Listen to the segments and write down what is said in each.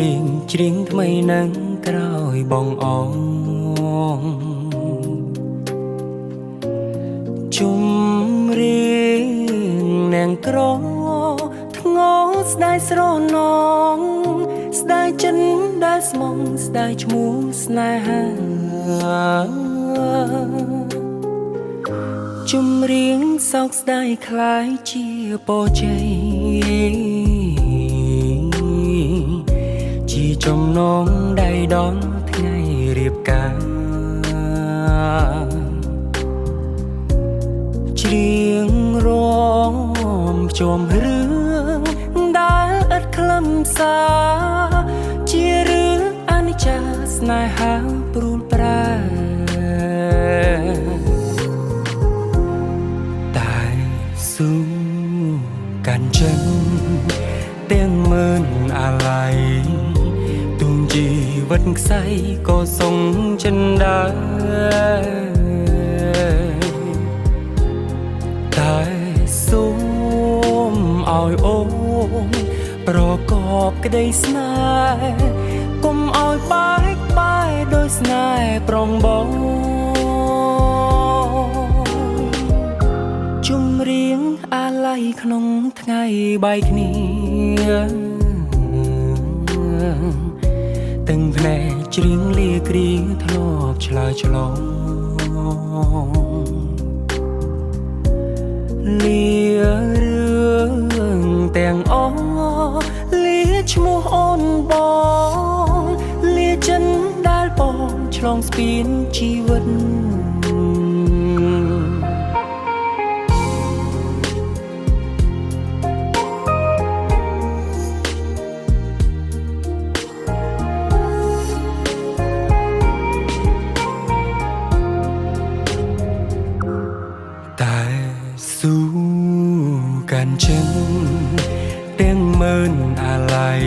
រៀងច្រៀងថ្មីនឹងក្រោយបងអងជុំរៀងនាងក្រថ្ងស្ដាយស្រនងស្ដាយចិនដែលស្មងស្ដាយឈ្មោះស្នេហាជុំរៀងសោកស្ដាយคล้ายជាពរជ័យជាចំណងដៃដនថ្ងៃរៀបការច្រៀងរងភ្ជាប់រឿងដែលឥតខ្លឹមសារជារឿងអនិច្ចាស្នេហាព្រួលប្រាតែស៊ូកាន់ចិនទាំងម៉ឺនអាឡ័យទុំជីវិតខ្សែក៏សុងចិនដែរតែសូមឲ្យអូនប្រកបក្តីស្នេហ៍កុំឲ្យបែកបាយដោយស្នេហ៍ប្រងបងជុំរៀងអាឡ័យក្នុងថ្ងៃបែកគ្នាទាំងភ្នែកច្រៀងលាគ្រាធ្លាប់ឆ្លើយឆ្លងលារឿងទាំងអស់លាឈ្មោះអូនបងលាចិនដែលបងឆ្លងស្ពានជីវិតតែស៊ូកាន់ចិនទាំងម៉ឺនអាឡ័យ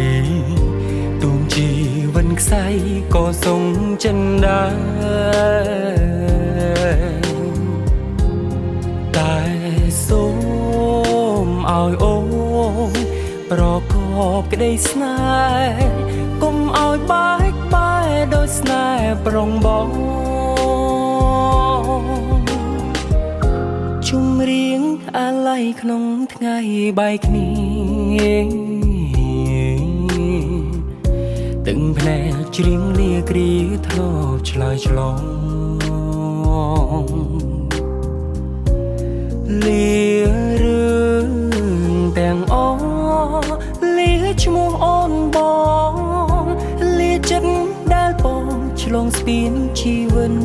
ទុំជីវិនខ្សែក៏សុងចិនដែរតែសូមឲ្យអូនប្រកបក្តីស្នេហ៍កុំឲ្យបែកបាយដោយស្នេហ៍ប្រងបងជុំរៀងអាឡ័យក្នុងថ្ងៃបែកគ្នាទាំងភ្នែកច្រៀងលាគ្រាធ្លាប់ឆ្លើយឆ្លងលារឿងទាំងអស់លាឈ្មោះអូនបងលាចិត្តដែលបងឆ្លងស្ពានជីវិត